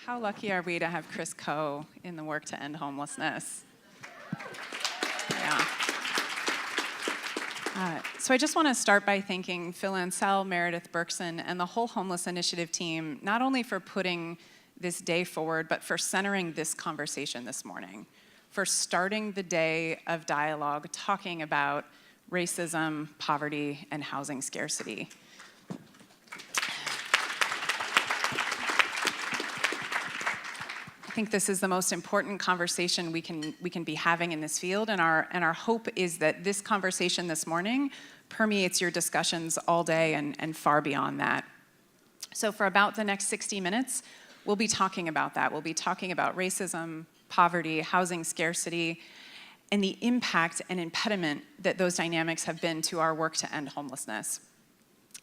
How lucky are we to have Chris Coe in the work to end homelessness? Yeah. So I just want to start by thanking Phil Ansell, Meredith Berkson, and the whole Homeless Initiative team, not only for putting this day forward, but for centering this conversation this morning, for starting the day of dialogue talking about racism, poverty, and housing scarcity. I think this is the most important conversation we can be having in this field, and our hope is that this conversation this morning permeates your discussions all day and far beyond that. So for about the next 60 minutes, we'll be talking about that. We'll be talking about racism, poverty, housing scarcity, and the impact and impediment that those dynamics have been to our work to end homelessness.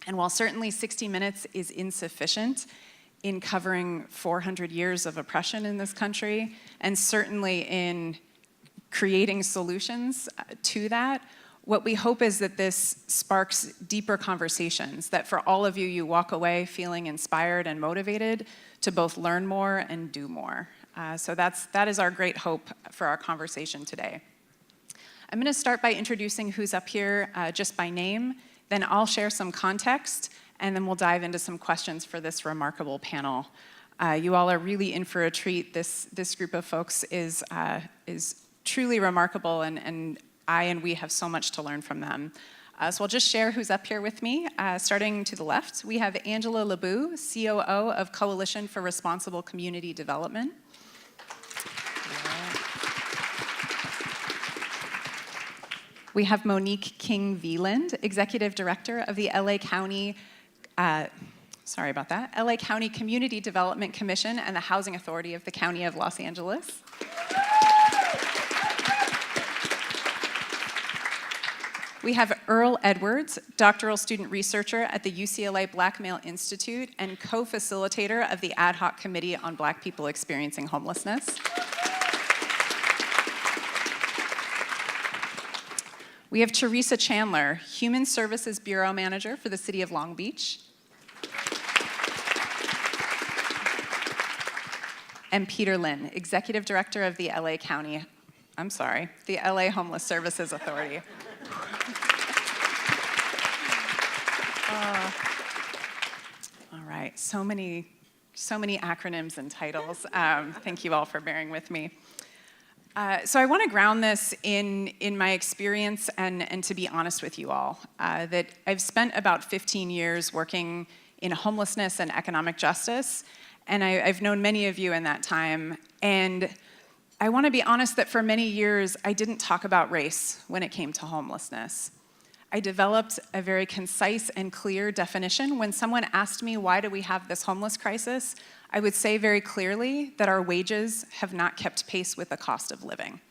And while certainly 60 minutes is insufficient in covering 400 years of oppression in this country, and certainly in creating solutions to that, what we hope is that this sparks deeper conversations, that for all of you, you walk away feeling inspired and motivated to both learn more and do more. So that is our great hope for our conversation today. I'm gonna start by introducing who's up here just by name, then I'll share some context, and then we'll dive into some questions for this remarkable panel. You all are really in for a treat. This group of folks is truly remarkable, and we have so much to learn from them. So I'll just share who's up here with me. Starting to the left, we have Angela LeBou, COO of Coalition for Responsible Community Development. We have Monique King-Veland, Executive Director of the LA County LA County Community Development Commission and the Housing Authority of the County of Los Angeles. We have Earl Edwards, doctoral student researcher at the UCLA Black Male Institute and co-facilitator of the Ad Hoc Committee on Black People Experiencing Homelessness. We have Teresa Chandler, Human Services Bureau Manager for the City of Long Beach. And Peter Lynn, Executive Director of the LA Homeless Services Authority. All right, so many acronyms and titles. Thank you all for bearing with me. So I want to ground this in my experience and to be honest with you all, that I've spent about 15 years working in homelessness and economic justice, and I've known many of you in that time, and I want to be honest that for many years I didn't talk about race when it came to homelessness. I developed a very concise and clear definition. When someone asked me, why do we have this homeless crisis, I would say very clearly that our wages have not kept pace with the cost of living.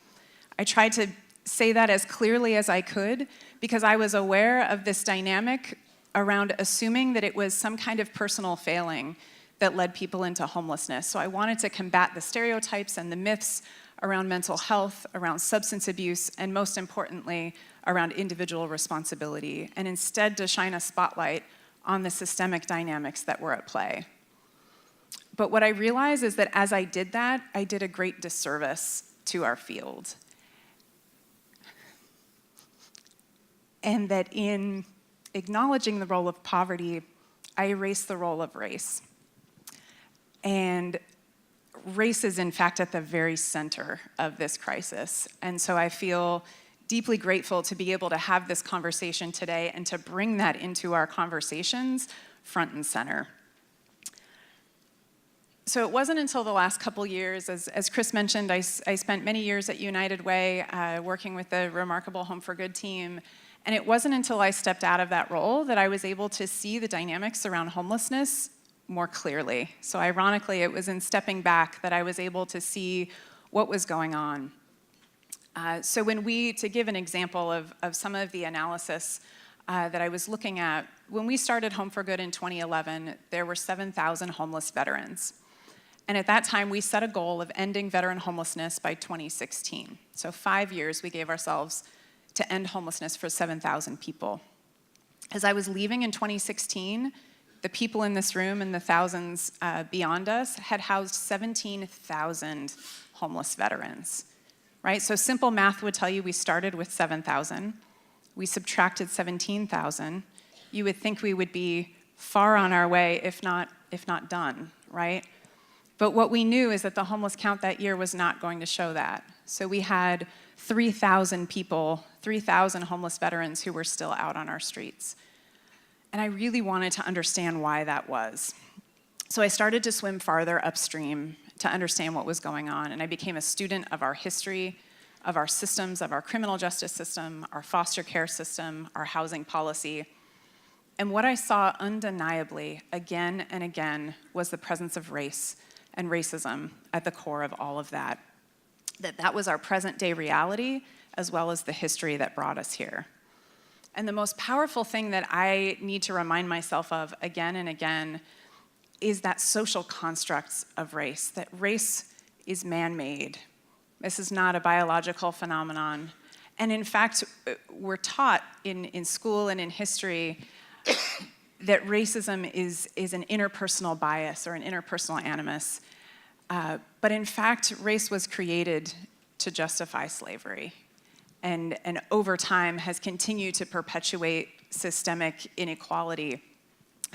I tried to say that as clearly as I could because I was aware of this dynamic around assuming that it was some kind of personal failing that led people into homelessness. So I wanted to combat the stereotypes and the myths around mental health, around substance abuse, and most importantly, around individual responsibility, and instead to shine a spotlight on the systemic dynamics that were at play. But what I realized is that as I did that, I did a great disservice to our field. And that in acknowledging the role of poverty, I erased the role of race. And race is, in fact, at the very center of this crisis. And so I feel deeply grateful to be able to have this conversation today and to bring that into our conversations front and center. So it wasn't until the last couple years, as Chris mentioned, I spent many years at United Way working with the remarkable Home for Good team. And it wasn't until I stepped out of that role that I was able to see the dynamics around homelessness more clearly. So ironically, it was in stepping back that I was able to see what was going on. So to give an example of some of the analysis that I was looking at, when we started Home for Good in 2011, there were 7,000 homeless veterans. And at that time, we set a goal of ending veteran homelessness by 2016. So 5 years we gave ourselves to end homelessness for 7,000 people. As I was leaving in 2016, the people in this room and the thousands beyond us had housed 17,000 homeless veterans, right? So simple math would tell you we started with 7,000. We subtracted 17,000. You would think we would be far on our way, if not done, right? But what we knew is that the homeless count that year was not going to show that. So we had 3,000 people, 3,000 homeless veterans who were still out on our streets. And I really wanted to understand why that was. So I started to swim farther upstream to understand what was going on, and I became a student of our history, of our systems, of our criminal justice system, our foster care system, our housing policy. And what I saw undeniably again and again was the presence of race and racism at the core of all of that. That was our present day reality, as well as the history that brought us here. And the most powerful thing that I need to remind myself of again and again is that social constructs of race, that race is man-made. This is not a biological phenomenon. And in fact, we're taught in school and in history that racism is an interpersonal bias or an interpersonal animus. But in fact, race was created to justify slavery. And over time has continued to perpetuate systemic inequality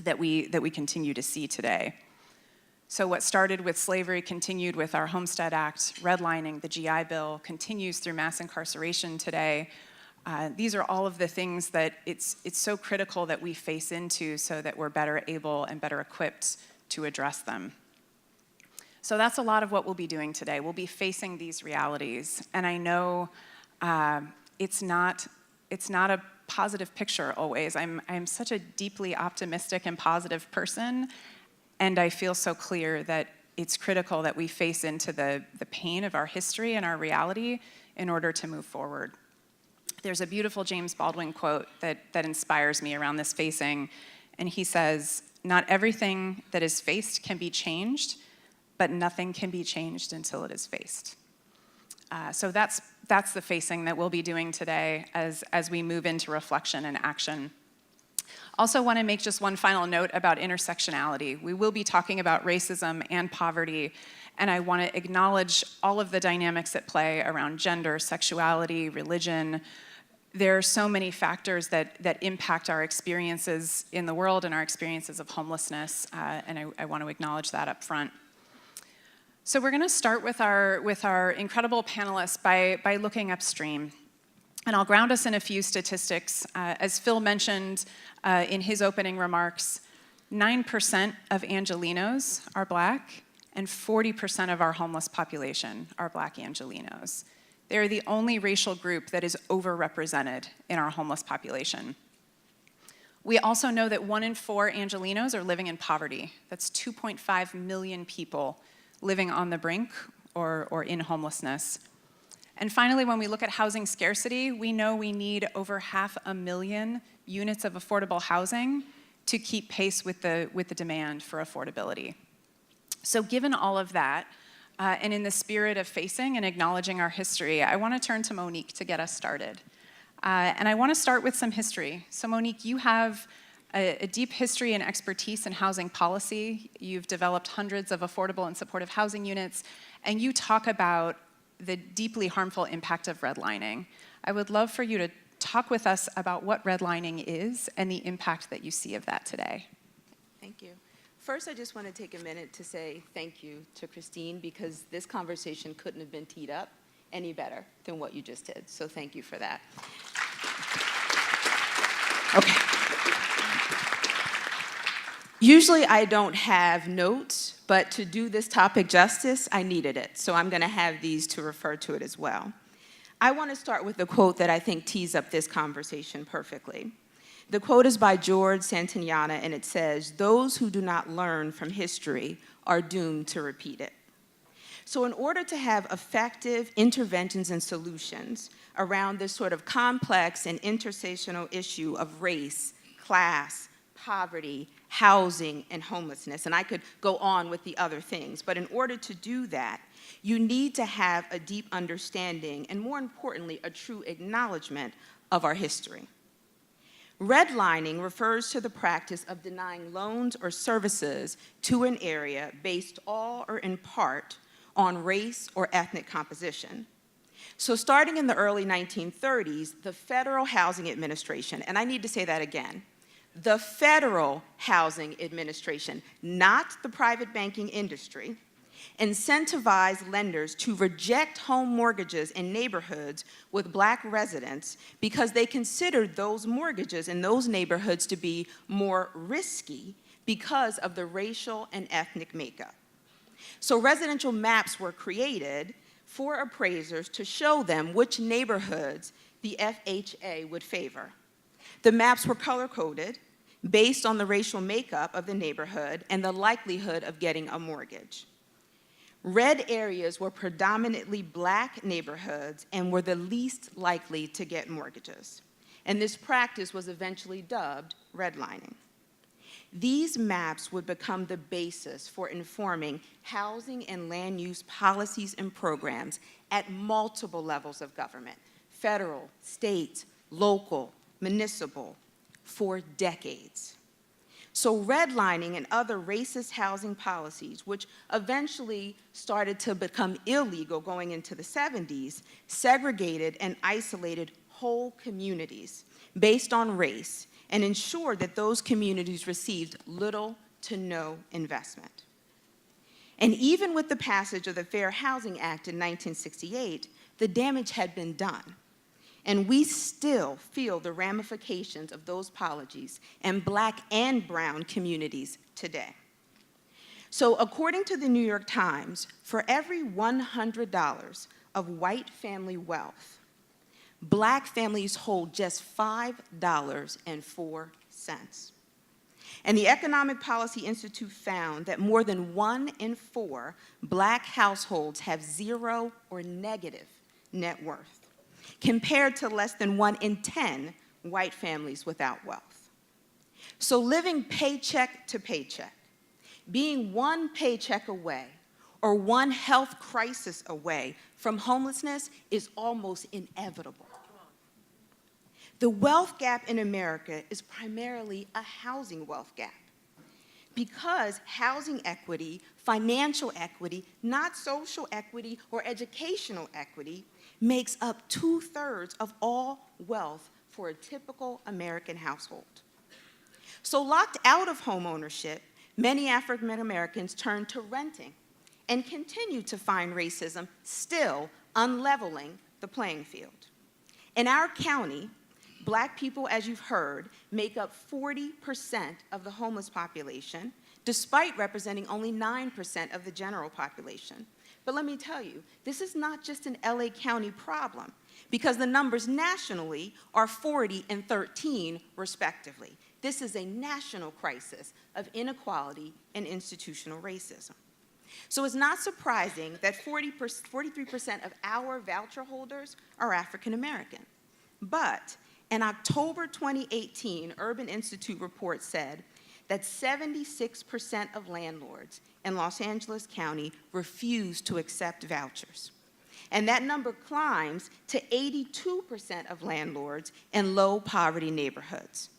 that we continue to see today. So what started with slavery continued with our Homestead Act, redlining, the GI Bill, continues through mass incarceration today. These are all of the things that it's so critical that we face into so that we're better able and better equipped to address them. So that's a lot of what we'll be doing today. We'll be facing these realities. And I know it's not a positive picture always. I'm such a deeply optimistic and positive person, and I feel so clear that it's critical that we face into the pain of our history and our reality in order to move forward. There's a beautiful James Baldwin quote that inspires me around this facing, and he says, "Not everything that is faced can be changed, but nothing can be changed until it is faced." So that's the facing that we'll be doing today as we move into reflection and action. Also want to make just one final note about intersectionality. We will be talking about racism and poverty, and I want to acknowledge all of the dynamics at play around gender, sexuality, religion. There are so many factors that impact our experiences in the world and our experiences of homelessness, and I want to acknowledge that up front. So we're going to start with our incredible panelists by looking upstream. And I'll ground us in a few statistics. As Phil mentioned in his opening remarks, 9% of Angelenos are Black, and 40% of our homeless population are Black Angelenos. They're the only racial group that is overrepresented in our homeless population. We also know that 1 in 4 Angelenos are living in poverty. That's 2.5 million people living on the brink or in homelessness. And finally, when we look at housing scarcity, we know we need over 500,000 units of affordable housing to keep pace with the demand for affordability. So given all of that, and in the spirit of facing and acknowledging our history, I want to turn to Monique to get us started. And I want to start with some history. So Monique, you have a deep history and expertise in housing policy. You've developed hundreds of affordable and supportive housing units, and you talk about the deeply harmful impact of redlining. I would love for you to talk with us about what redlining is and the impact that you see of that today. Thank you. First, I just want to take a minute to say thank you to Christine, because this conversation couldn't have been teed up any better than what you just did. So thank you for that. Okay. Usually I don't have notes, but to do this topic justice, I needed it. So I'm going to have these to refer to it as well. I want to start with a quote that I think tees up this conversation perfectly. The quote is by George Santayana, and it says, "Those who do not learn from history are doomed to repeat it." So in order to have effective interventions and solutions around this sort of complex and intersectional issue of race, class, poverty, housing, and homelessness, and I could go on with the other things, but in order to do that, you need to have a deep understanding and, more importantly, a true acknowledgement of our history. Redlining refers to the practice of denying loans or services to an area based all or in part on race or ethnic composition. So starting in the early 1930s, the Federal Housing Administration, and I need to say that again, the Federal Housing Administration, not the private banking industry, incentivized lenders to reject home mortgages in neighborhoods with Black residents because they considered those mortgages in those neighborhoods to be more risky because of the racial and ethnic makeup. So residential maps were created for appraisers to show them which neighborhoods the FHA would favor. The maps were color-coded based on the racial makeup of the neighborhood and the likelihood of getting a mortgage. Red areas were predominantly Black neighborhoods and were the least likely to get mortgages. And this practice was eventually dubbed redlining. These maps would become the basis for informing housing and land use policies and programs at multiple levels of government, federal, state, local, municipal, for decades. So redlining and other racist housing policies, which eventually started to become illegal going into the 70s, segregated and isolated whole communities based on race and ensured that those communities received little to no investment. And even with the passage of the Fair Housing Act in 1968, the damage had been done. And we still feel the ramifications of those policies in Black and brown communities today. So according to the New York Times, for every $100 of white family wealth, Black families hold just $5.04. And the Economic Policy Institute found that more than 1 in 4 Black households have 0 or negative net worth, compared to less than 1 in 10 white families without wealth. So living paycheck to paycheck, being one paycheck away or one health crisis away from homelessness is almost inevitable. The wealth gap in America is primarily a housing wealth gap because housing equity, financial equity, not social equity or educational equity, makes up 2/3 of all wealth for a typical American household. So locked out of home ownership, many African Americans turn to renting and continue to find racism still unleveling the playing field. In our county, Black people, as you've heard, make up 40% of the homeless population, despite representing only 9% of the general population. But let me tell you, this is not just an LA County problem, because the numbers nationally are 40 and 13, respectively. This is a national crisis of inequality and institutional racism. So it's not surprising that 43% of our voucher holders are African American. But an October 2018 Urban Institute report said that 76% of landlords in Los Angeles County refuse to accept vouchers. And that number climbs to 82% of landlords in low poverty neighborhoods.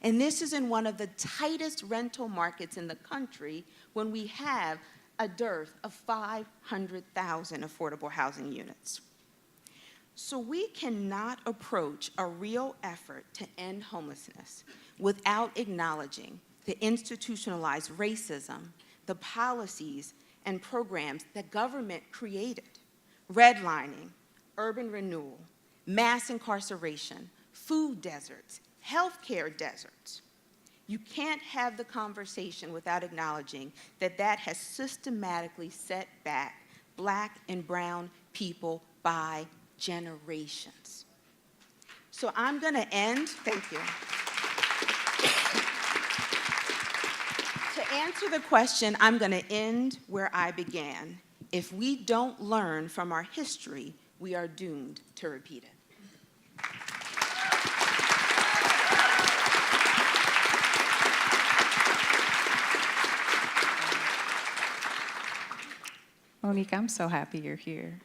And this is in one of the tightest rental markets in the country when we have a dearth of 500,000 affordable housing units. So we cannot approach a real effort to end homelessness without acknowledging the institutionalized racism, the policies and programs that government created: redlining, urban renewal, mass incarceration, food deserts, healthcare deserts. You can't have the conversation without acknowledging that that has systematically set back Black and brown people by generations. So I'm going to end, thank you. To answer the question, I'm going to end where I began. If we don't learn from our history, we are doomed to repeat it. Monique, I'm so happy you're here.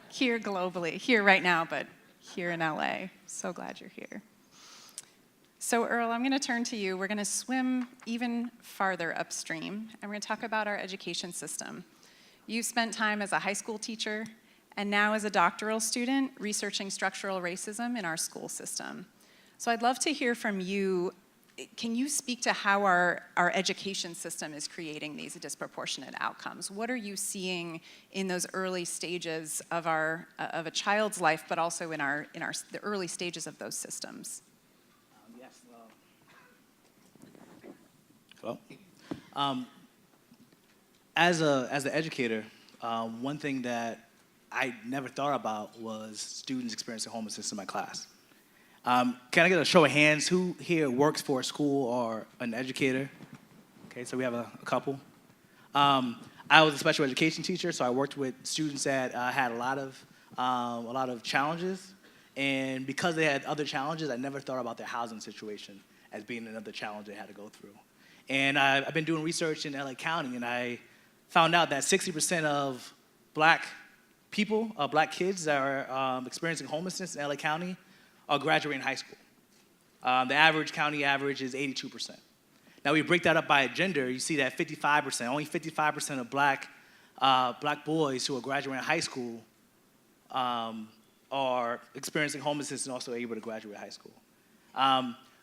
Here globally, here right now, but here in LA. So glad you're here. So Earl, I'm going to turn to you. We're going to swim even farther upstream, and we're going to talk about our education system. You've spent time as a high school teacher and now as a doctoral student researching structural racism in our school system. So I'd love to hear from you. Can you speak to how our education system is creating these disproportionate outcomes? What are you seeing in those early stages of a child's life, but also in the early stages of those systems? Yes. Hello. As an educator, one thing that I never thought about was students experiencing homelessness in my class. Can I get a show of hands? Who here works for a school or an educator? Okay, so we have a couple. I was a special education teacher, so I worked with students that had a lot of challenges, and because they had other challenges, I never thought about their housing situation as being another challenge they had to go through. And I've been doing research in LA County, and I found out that 60% of black people, black kids that are experiencing homelessness in LA County are graduating high school. The county average is 82%. Now we break that up by gender, you see that 55%, only 55% of black boys who are graduating high school are experiencing homelessness and also able to graduate high school.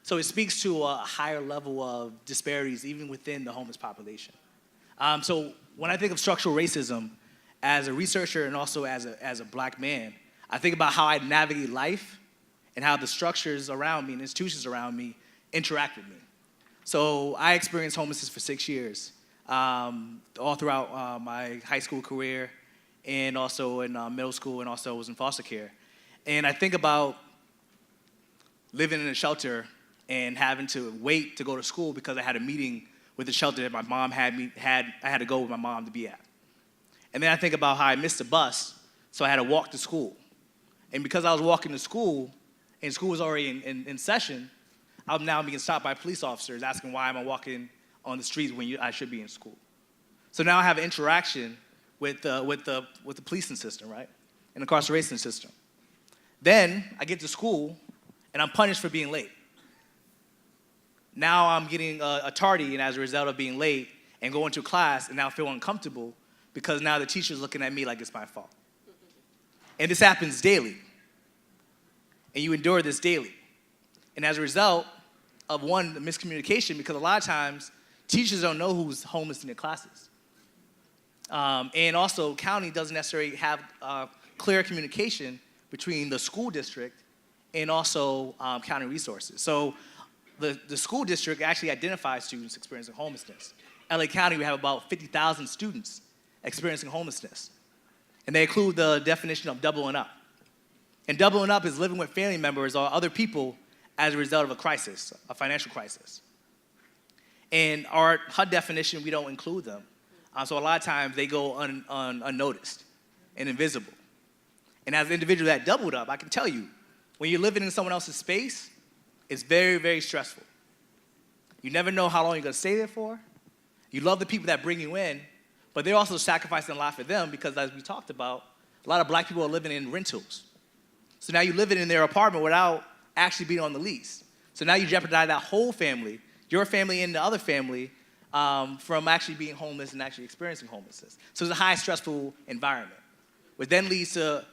So it speaks to a higher level of disparities even within the homeless population. So when I think of structural racism, as a researcher and also as a black man, I think about how I navigate life and how the structures around me and institutions around me interact with me. So I experienced homelessness for 6 years, all throughout my high school career and also in middle school, and also was in foster care. And I think about living in a shelter and having to wait to go to school because I had a meeting with the shelter that my mom I had to go with my mom to be at. And then I think about how I missed the bus, so I had to walk to school. And because I was walking to school, and school was already in session, I'm now being stopped by police officers asking why am I walking on the streets when I should be in school. So now I have an interaction with the policing system, right, and the incarceration system. Then I get to school, and I'm punished for being late. Now I'm getting a tardy, and as a result of being late and going to class, and now I feel uncomfortable because now the teacher's looking at me like it's my fault. And this happens daily. And you endure this daily. And as a result of, one, the miscommunication, because a lot of times teachers don't know who's homeless in their classes. And also, county doesn't necessarily have clear communication between the school district and also county resources. So the school district actually identifies students experiencing homelessness. LA County, we have about 50,000 students experiencing homelessness. And they include the definition of doubling up. And doubling up is living with family members or other people as a result of a crisis, a financial crisis. And our HUD definition, we don't include them. So a lot of times they go unnoticed and invisible. And as an individual that doubled up, I can tell you, when you're living in someone else's space, it's very, very stressful. You never know how long you're gonna stay there for. You love the people that bring you in, but they're also sacrificing a lot for them because, as we talked about, a lot of black people are living in rentals. So now you're living in their apartment without actually being on the lease. So now you jeopardize that whole family, your family and the other family, from actually being homeless and actually experiencing homelessness. So it's a high stressful environment, which then leads to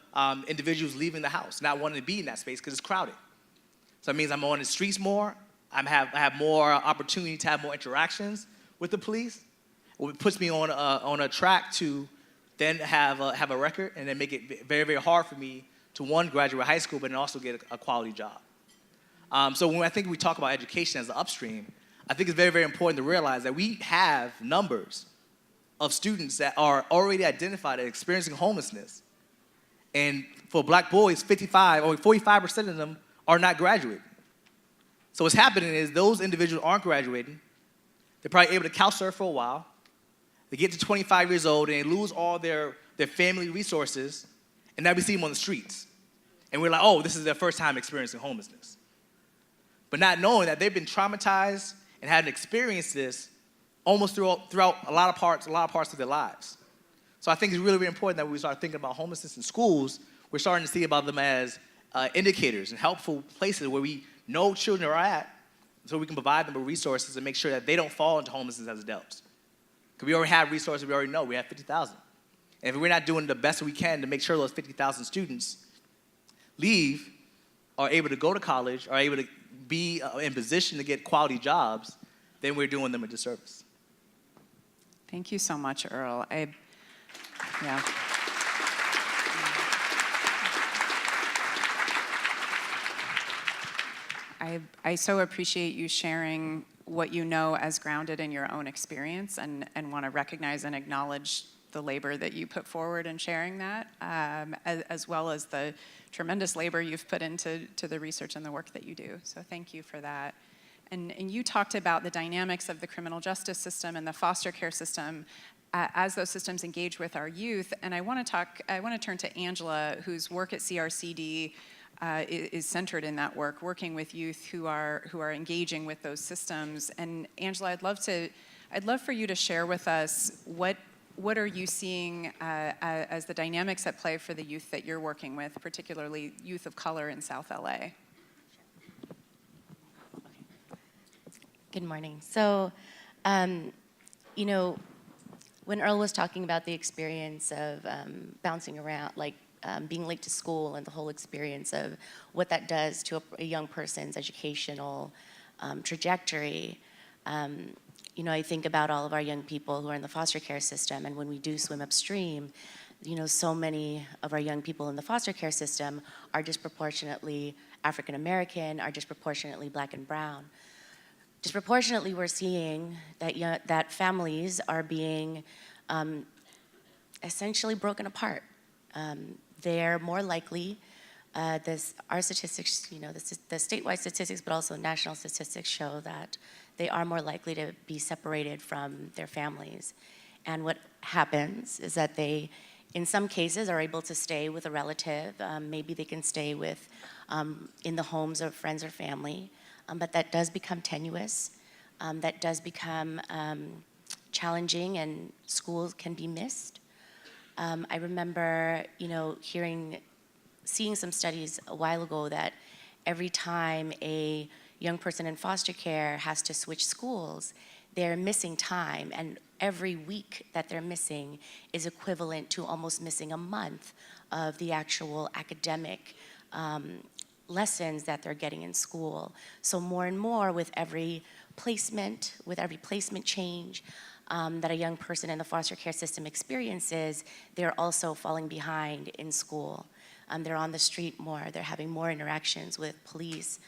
individuals leaving the house, not wanting to be in that space because it's crowded. So it means I'm on the streets more, I have more opportunity to have more interactions with the police, which puts me on a track to then have a record and then make it very, very hard for me to, one, graduate high school, but then also get a quality job. So when I think we talk about education as the upstream, I think it's very, very important to realize that we have numbers of students that are already identified as experiencing homelessness. And for black boys, 45% of them are not graduating. So what's happening is those individuals aren't graduating. They're probably able to couch surf for a while. They get to 25 years old and they lose all their family resources, and now we see them on the streets. And we're like, oh, this is their first time experiencing homelessness. But not knowing that they've been traumatized and had experienced this almost throughout a lot of parts of their lives. So I think it's really, really important that when we start thinking about homelessness in schools, we're starting to see about them as indicators and helpful places where we know children are at, so we can provide them with resources and make sure that they don't fall into homelessness as adults. Because we already have resources, we already know, we have 50,000. And if we're not doing the best we can to make sure those 50,000 students leave, are able to go to college, are able to be in position to get quality jobs, then we're doing them a disservice. Thank you so much, Earl. Yeah. I so appreciate you sharing what you know as grounded in your own experience, and want to recognize and acknowledge the labor that you put forward in sharing that, as well as the tremendous labor you've put into the research and the work that you do. So thank you for that. And you talked about the dynamics of the criminal justice system and the foster care system as those systems engage with our youth. And I want to turn to Angela, whose work at CRCD is centered in that work, working with youth who are engaging with those systems. And Angela, I'd love for you to share with us what are you seeing as the dynamics at play for the youth that you're working with, particularly youth of color in South LA? Good morning. So, you know, when Earl was talking about the experience of bouncing around, like being late to school and the whole experience of what that does to a young person's educational trajectory, you know, I think about all of our young people who are in the foster care system, and when we do swim upstream, you know, so many of our young people in the foster care system are disproportionately African American, are disproportionately Black and brown. Disproportionately, we're seeing that families are being essentially broken apart. They're more likely, our statistics, you know, the statewide statistics, but also national statistics show that they are more likely to be separated from their families. And what happens is that they, in some cases, are able to stay with a relative. Maybe they can stay with, in the homes of friends or family. But that does become tenuous. That does become challenging, and schools can be missed. I remember, you know, seeing some studies a while ago that every time a young person in foster care has to switch schools, they're missing time, and every week that they're missing is equivalent to almost missing a month of the actual academic lessons that they're getting in school. So more and more with every placement change that a young person in the foster care system experiences, they're also falling behind in school. They're on the street more, they're having more interactions with police,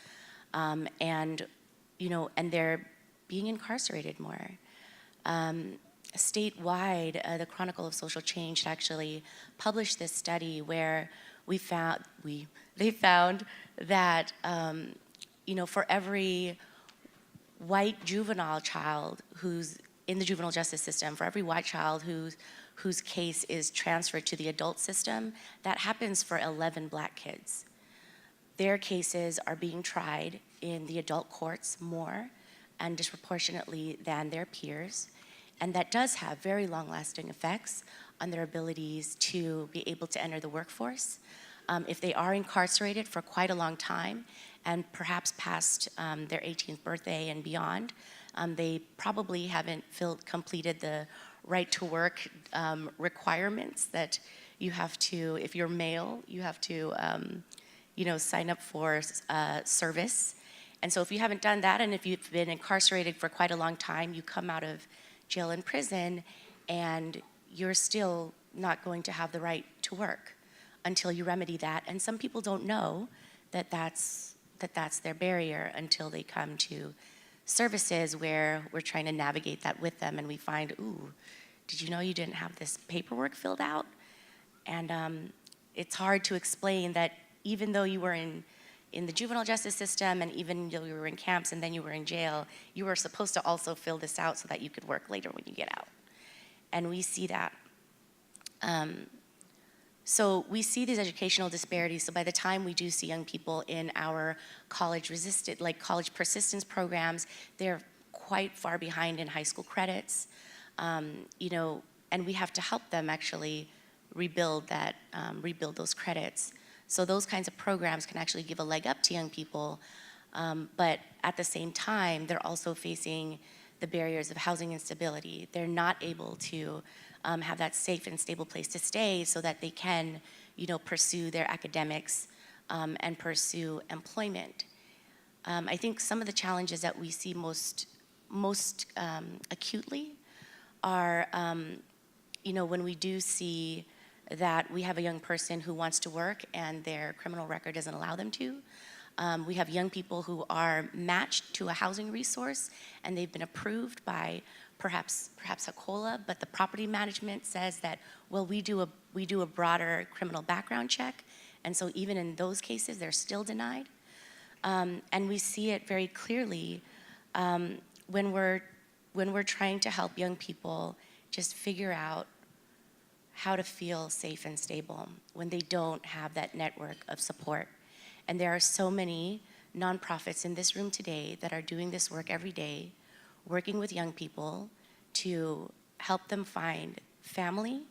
and you know, and they're being incarcerated more. Statewide, the Chronicle of Social Change actually published this study where they found that you know, for every white juvenile child who's in the juvenile justice system, for every white child whose case is transferred to the adult system, that happens for 11 Black kids. Their cases are being tried in the adult courts more and disproportionately than their peers, and that does have very long-lasting effects on their abilities to be able to enter the workforce. If they are incarcerated for quite a long time, and perhaps past their 18th birthday and beyond, they probably haven't completed the right to work requirements that you have to, if you're male, you have to you know, sign up for service. And so if you haven't done that, and if you've been incarcerated for quite a long time, you come out of jail and prison, and you're still not going to have the right to work until you remedy that. And some people don't know that that's their barrier until they come to services where we're trying to navigate that with them, and we find, ooh, did you know you didn't have this paperwork filled out? And it's hard to explain that even though you were in the juvenile justice system, and even though you were in camps and then you were in jail, you were supposed to also fill this out so that you could work later when you get out. And we see that. So we see these educational disparities. So by the time we do see young people in our college persistence programs, they're quite far behind in high school credits. You know, and we have to help them actually rebuild those credits. So those kinds of programs can actually give a leg up to young people But at the same time, they're also facing the barriers of housing instability. They're not able to have that safe and stable place to stay so that they can, pursue their academics and pursue employment. I think some of the challenges that we see most acutely are, when we do see that we have a young person who wants to work and their criminal record doesn't allow them to. We have young people who are matched to a housing resource and they've been approved by perhaps a COLA, but the property management says that, well, we do a broader criminal background check, and so even in those cases, they're still denied. And we see it very clearly when we're trying to help young people just figure out how to feel safe and stable when they don't have that network of support. And there are so many nonprofits in this room today that are doing this work every day, working with young people to help them find family,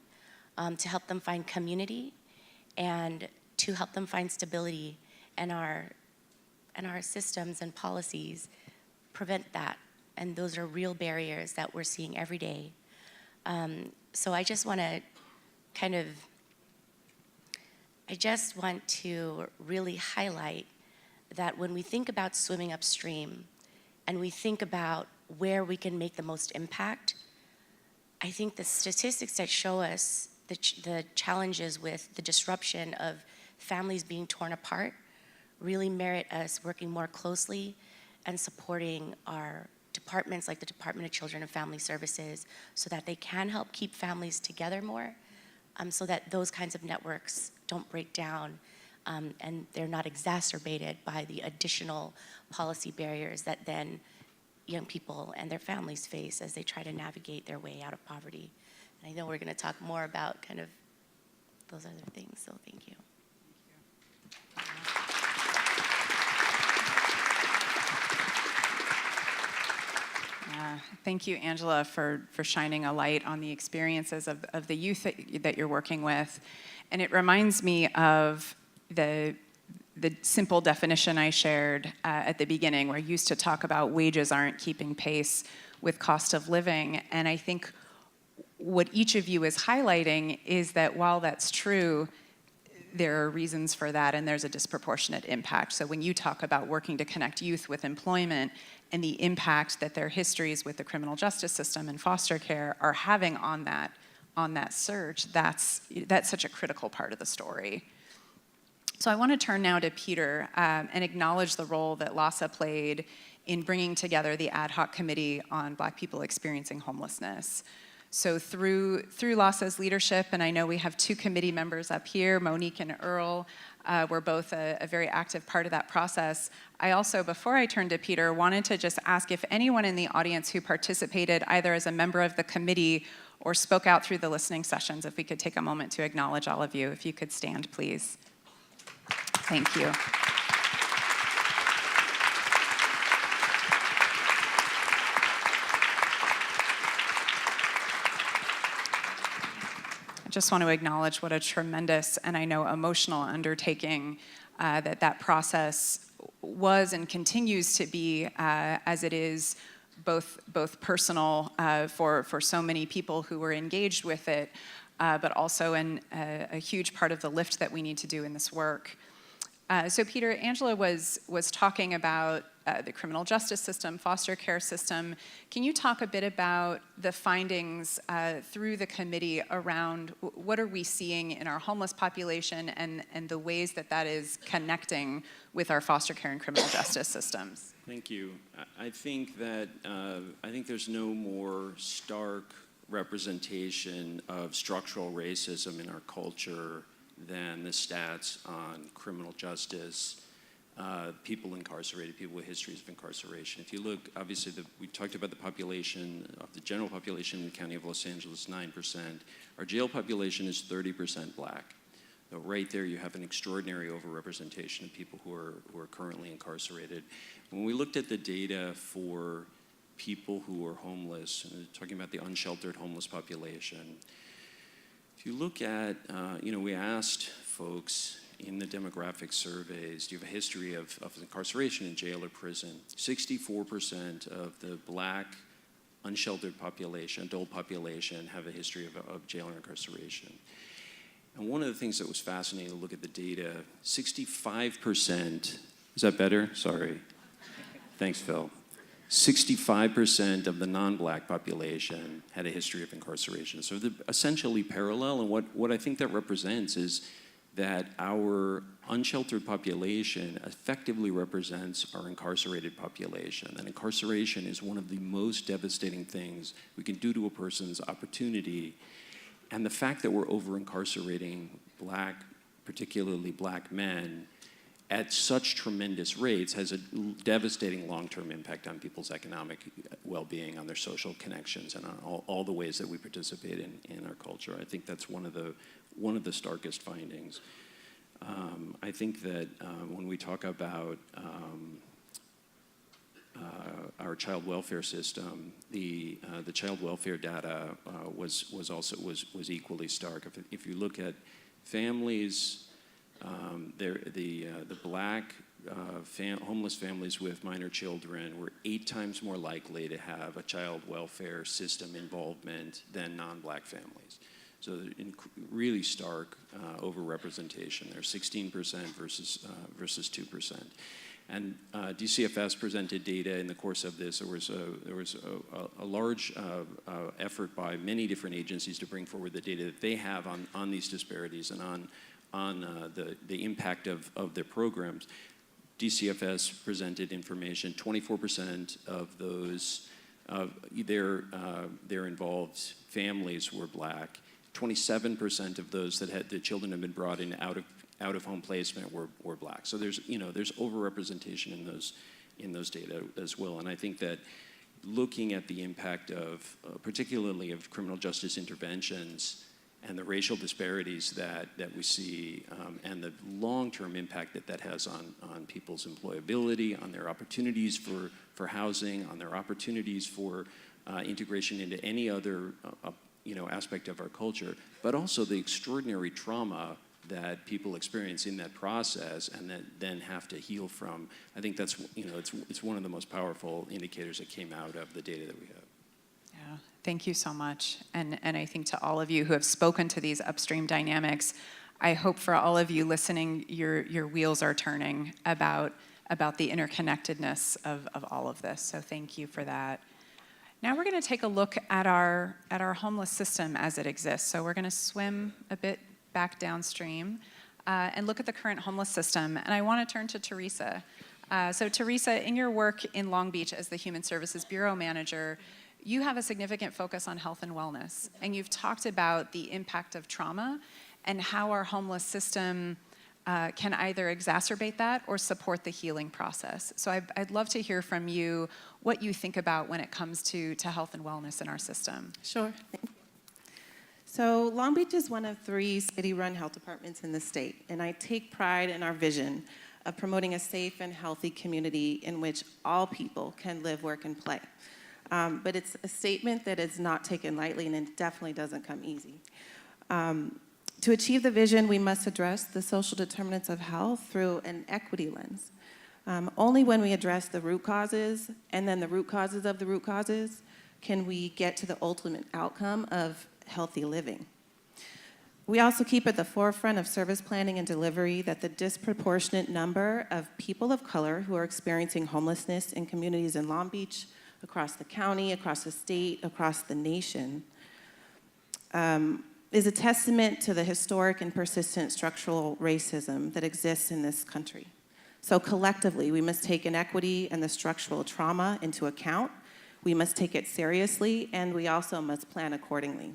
to help them find community, and to help them find stability. And our systems and policies prevent that. And those are real barriers that we're seeing every day. So I just want to really highlight that when we think about swimming upstream and we think about where we can make the most impact, I think the statistics that show us the challenges with the disruption of families being torn apart really merit us working more closely and supporting our departments like the Department of Children and Family Services so that they can help keep families together more, so that those kinds of networks don't break down and they're not exacerbated by the additional policy barriers that then young people and their families face as they try to navigate their way out of poverty. And I know we're going to talk more about kind of those other things, so thank you. Thank you, Angela, for shining a light on the experiences of the youth that you're working with. And it reminds me of the simple definition I shared at the beginning, where I used to talk about wages aren't keeping pace with cost of living. And I think what each of you is highlighting is that while that's true, there are reasons for that, and there's a disproportionate impact. So when you talk about working to connect youth with employment and the impact that their histories with the criminal justice system and foster care are having on that search, that's such a critical part of the story. So I want to turn now to Peter and acknowledge the role that LASA played in bringing together the ad hoc committee on Black people experiencing homelessness. So through LASA's leadership, and I know we have two committee members up here, Monique and Earl, were both a very active part of that process. I also, before I turn to Peter, wanted to just ask if anyone in the audience who participated either as a member of the committee or spoke out through the listening sessions, if we could take a moment to acknowledge all of you. If you could stand, please. Thank you. Just want to acknowledge what a tremendous and I know emotional undertaking that process was and continues to be, as it is both personal for so many people who were engaged with it, but also a huge part of the lift that we need to do in this work. So Peter, Angela was talking about the criminal justice system, foster care system. Can you talk a bit about the findings through the committee around what are we seeing in our homeless population and the ways that is connecting with our foster care and criminal justice systems? Thank you. I think that there's no more stark representation of structural racism in our culture than the stats on criminal justice, people incarcerated, people with histories of incarceration. If you look, obviously, we talked about the population, of the general population in the county of Los Angeles, 9%. Our jail population is 30% Black. So right there, you have an extraordinary overrepresentation of people who are currently incarcerated. When we looked at the data for people who are homeless, talking about the unsheltered homeless population, if you look at, we asked folks in the demographic surveys, do you have a history of incarceration in jail or prison? 64% of the Black unsheltered population, adult population, have a history of jail or incarceration. And one of the things that was fascinating to look at the data, 65%, is that better? Sorry. Thanks, Phil. 65% of the non-Black population had a history of incarceration. So they're essentially parallel, and what I think that represents is that our unsheltered population effectively represents our incarcerated population. And incarceration is one of the most devastating things we can do to a person's opportunity. And the fact that we're over-incarcerating Black, particularly Black men, at such tremendous rates has a devastating long-term impact on people's economic well-being, on their social connections, and on all the ways that we participate in our culture. I think that's one of the starkest findings. I think that when we talk about our child welfare system, the child welfare data was equally stark. If you look at families. The Black homeless families with minor children were 8 times more likely to have a child welfare system involvement than non-Black families. So really stark overrepresentation there, 16% versus 2%. And DCFS presented data in the course of this. There was a large effort by many different agencies to bring forward the data that they have on these disparities and on the impact of their programs. DCFS presented information, 24% of those, their involved families were Black. 27% of those that had the children had been brought in out of home placement were Black. So there's overrepresentation in those data as well. And I think that looking at the impact of, particularly of criminal justice interventions, and the racial disparities that we see, and the long-term impact that has on people's employability, on their opportunities for housing, on their opportunities for integration into any other aspect of our culture, but also the extraordinary trauma that people experience in that process and that then have to heal from. I think that's it's one of the most powerful indicators that came out of the data that we have. Yeah, thank you so much. And I think to all of you who have spoken to these upstream dynamics, I hope for all of you listening, your wheels are turning about the interconnectedness of all of this. So thank you for that. Now we're going to take a look at our homeless system as it exists. So we're going to swim a bit back downstream and look at the current homeless system. And I want to turn to Teresa. So Teresa, in your work in Long Beach as the Human Services Bureau Manager, you have a significant focus on health and wellness. And you've talked about the impact of trauma and how our homeless system can either exacerbate that or support the healing process. So I'd love to hear from you what you think about when it comes to health and wellness in our system. Sure. Thank you. So Long Beach is one of 3 city-run health departments in the state, and I take pride in our vision of promoting a safe and healthy community in which all people can live, work, and play. But it's a statement that is not taken lightly, and it definitely doesn't come easy. To achieve the vision, we must address the social determinants of health through an equity lens. Only when we address the root causes and then the root causes of the root causes can we get to the ultimate outcome of healthy living. We also keep at the forefront of service planning and delivery that the disproportionate number of people of color who are experiencing homelessness in communities in Long Beach, across the county, across the state, across the nation, is a testament to the historic and persistent structural racism that exists in this country. So collectively, we must take inequity and the structural trauma into account. We must take it seriously, and we also must plan accordingly.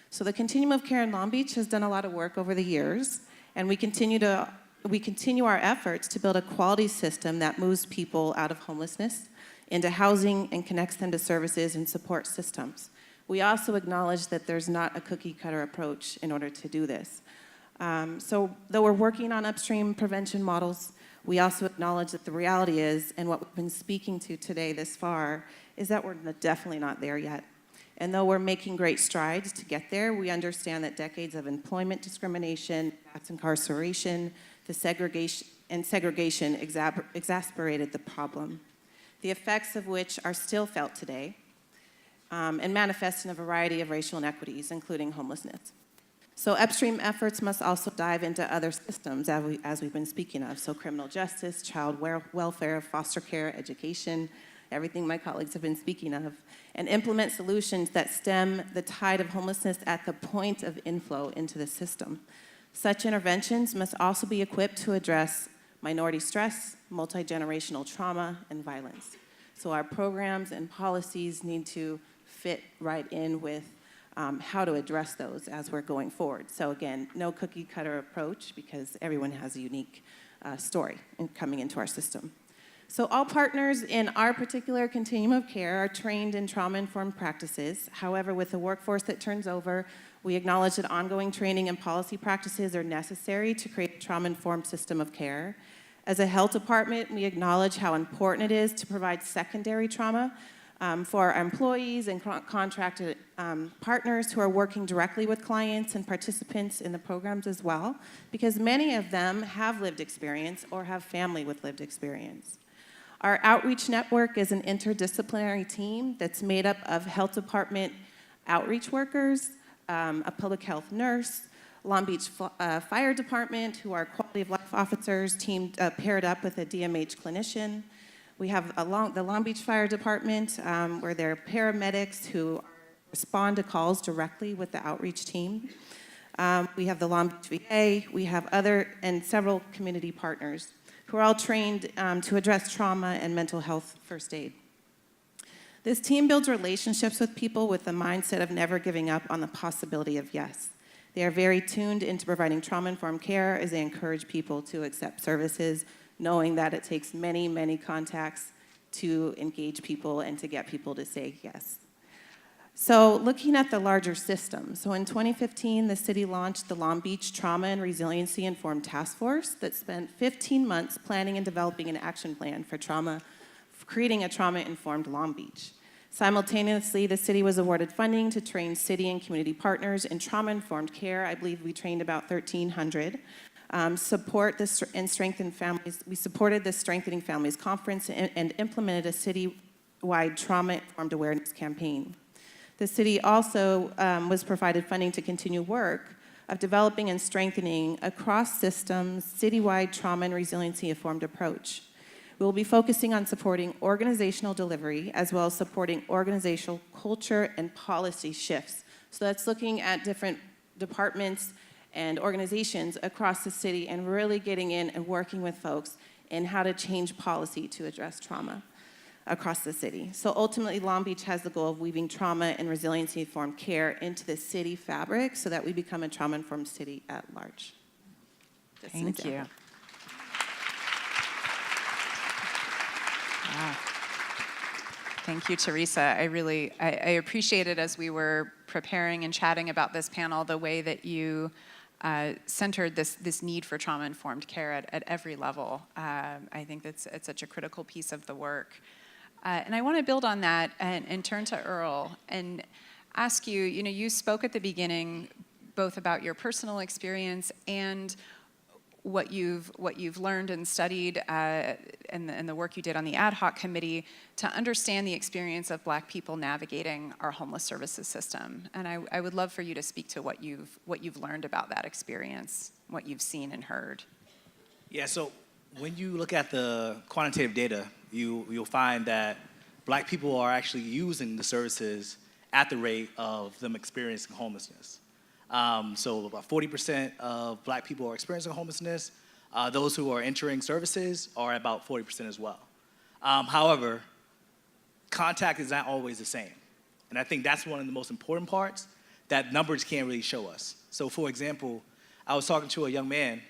So the Continuum of Care in Long Beach has done a lot of work over the years, and we continue our efforts to build a quality system that moves people out of homelessness into housing and connects them to services and support systems. We also acknowledge that there's not a cookie-cutter approach in order to do this. So though we're working on upstream prevention models, we also acknowledge that the reality is, and what we've been speaking to today this far, is that we're definitely not there yet. And though we're making great strides to get there, we understand that decades of employment discrimination, mass incarceration, the segregation exacerbated the problem, the effects of which are still felt today and manifest in a variety of racial inequities, including homelessness. So upstream efforts must also dive into other systems, as we've been speaking of, so criminal justice, child welfare, foster care, education, everything my colleagues have been speaking of, and implement solutions that stem the tide of homelessness at the point of inflow into the system. Such interventions must also be equipped to address minority stress, multi-generational trauma, and violence. So our programs and policies need to fit right in with how to address those as we're going forward. So again, no cookie cutter approach because everyone has a unique story in coming into our system. So all partners in our particular continuum of care are trained in trauma-informed practices. However, with a workforce that turns over, we acknowledge that ongoing training and policy practices are necessary to create a trauma-informed system of care. As a health department, we acknowledge how important it is to provide secondary trauma for our employees and contracted partners who are working directly with clients and participants in the programs as well, because many of them have lived experience or have family with lived experience. Our outreach network is an interdisciplinary team that's made up of health department outreach workers, a public health nurse, Long Beach Fire Department, who are quality of life officers paired up with a DMH clinician. We have the Long Beach Fire Department, where they're paramedics who respond to calls directly with the outreach team. We have the Long Beach VA. We have other and several community partners who are all trained to address trauma and mental health first aid. This team builds relationships with people with the mindset of never giving up on the possibility of yes. They are very tuned into providing trauma-informed care as they encourage people to accept services, knowing that it takes many, many contacts to engage people and to get people to say yes. So looking at the larger system, so in 2015, the city launched the Long Beach Trauma and Resiliency Informed Task Force that spent 15 months planning and developing an action plan for creating a trauma-informed Long Beach. Simultaneously, the city was awarded funding to train city and community partners in trauma-informed care. I believe we trained about 1,300. Support this and strengthen families. We supported the Strengthening Families Conference and implemented a city-wide trauma-informed awareness campaign. The city also was provided funding to continue work of developing and strengthening across systems citywide trauma and resiliency informed approach. We will be focusing on supporting organizational delivery as well as supporting organizational culture and policy shifts. So that's looking at different departments and organizations across the city and really getting in and working with folks in how to change policy to address trauma across the city. So ultimately, Long Beach has the goal of weaving trauma and resiliency-informed care into the city fabric so that we become a trauma-informed city at large. Just an Thank you. example. Wow. Thank you, Teresa. I appreciated as we were preparing and chatting about this panel, the way that you centered this need for trauma-informed care at every level. I think it's such a critical piece of the work. And I want to build on that and turn to Earl and ask you, you spoke at the beginning both about your personal experience and what you've learned and studied and the work you did on the ad hoc committee to understand the experience of Black people navigating our homeless services system. And I would love for you to speak to what you've learned about that experience, what you've seen and heard. Yeah, so when you look at the quantitative data, you'll find that Black people are actually using the services at the rate of them experiencing homelessness. So about 40% of Black people are experiencing homelessness. Those who are entering services are about 40% as well. However, contact is not always the same. And I think that's one of the most important parts that numbers can't really show us. So for example, I was talking to a young man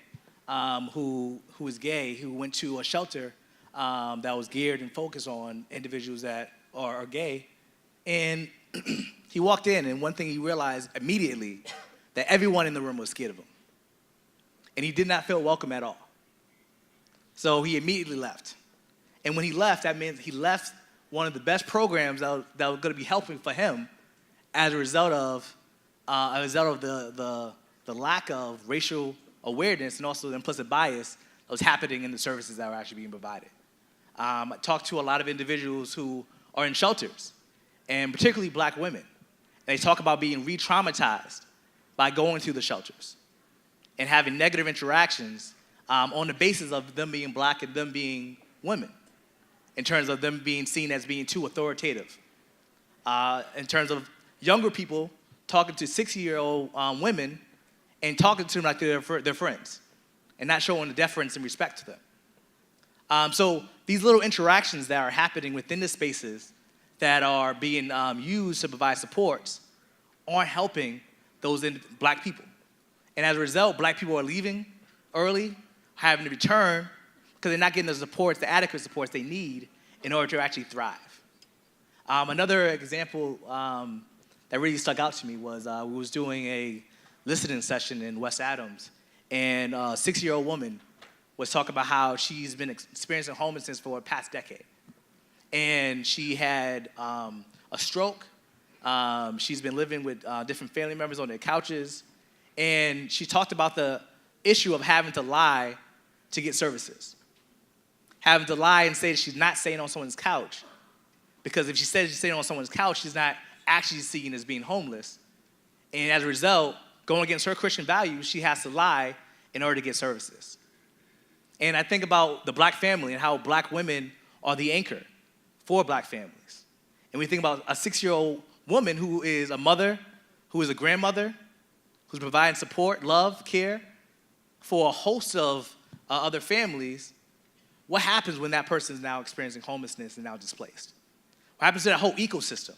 who is gay, who went to a shelter that was geared and focused on individuals that are gay. And he walked in, and one thing he realized immediately, that everyone in the room was scared of him. And he did not feel welcome at all. So he immediately left. And when he left, that meant he left one of the best programs that were going to be helping for him as a result of the lack of racial awareness and also the implicit bias that was happening in the services that were actually being provided. I talked to a lot of individuals who are in shelters, and particularly black women. And they talk about being re-traumatized by going to the shelters and having negative interactions on the basis of them being black and them being women, in terms of them being seen as being too authoritative. In terms of younger people talking to 60-year-old women and talking to them like they're their friends and not showing the deference and respect to them. So these little interactions that are happening within the spaces that are being used to provide supports aren't helping those black people. And as a result, black people are leaving early, having to return because they're not getting the supports, the adequate supports they need in order to actually thrive. Another example that really stuck out to me was we was doing a listening session in West Adams, and a 6-year-old woman was talking about how she's been experiencing homelessness for the past decade. And she had a stroke. She's been living with different family members on their couches. And she talked about the issue of having to lie to get services. Having to lie and say that she's not staying on someone's couch. Because if she says she's staying on someone's couch, she's not actually seen as being homeless. And as a result, going against her Christian values, she has to lie in order to get services. And I think about the black family and how black women are the anchor for black families. And we think about a 6-year-old woman who is a mother, who is a grandmother, who's providing support, love, care for a host of other families. What happens when that person is now experiencing homelessness and now displaced? What happens to that whole ecosystem?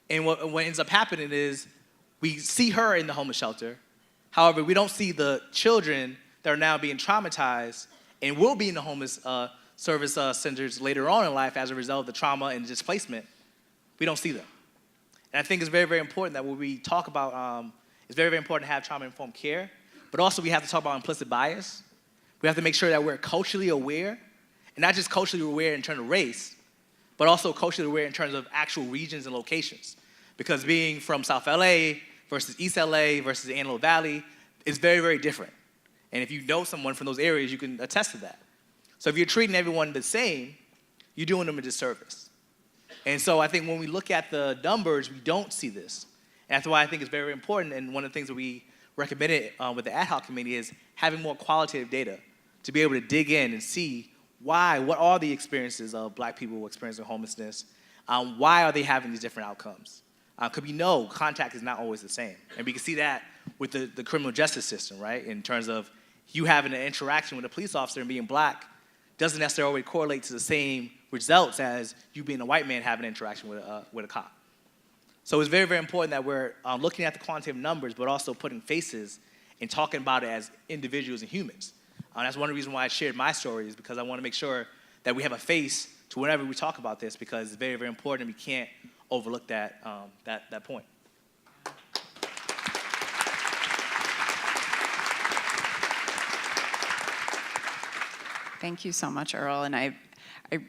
And what ends up happening is we see her in the homeless shelter. However, we don't see the children that are now being traumatized and will be in the homeless service centers later on in life as a result of the trauma and displacement. We don't see them. And I think it's very, very important that when we talk about, it's very, very important to have trauma-informed care, but also we have to talk about implicit bias. We have to make sure that we're culturally aware, and not just culturally aware in terms of race, but also culturally aware in terms of actual regions and locations. Because being from South LA versus East LA versus the Antelope Valley is very, very different. And if you know someone from those areas, you can attest to that. So if you're treating everyone the same, you're doing them a disservice. And so I think when we look at the numbers, we don't see this. And that's why I think it's very, very important. And one of the things that we recommended with the ad hoc committee is having more qualitative data to be able to dig in and see what are the experiences of black people experiencing homelessness? Why are they having these different outcomes? Because we know contact is not always the same. And we can see that with the criminal justice system, right? In terms of you having an interaction with a police officer and being black doesn't necessarily correlate to the same results as you being a white man having an interaction with a cop. So it's very, very important that we're looking at the quantitative numbers, but also putting faces and talking about it as individuals and humans. That's one of the reasons why I shared my story, is because I want to make sure that we have a face to whenever we talk about this, because it's very, very important and we can't overlook that point. Thank you so much, Earl. And it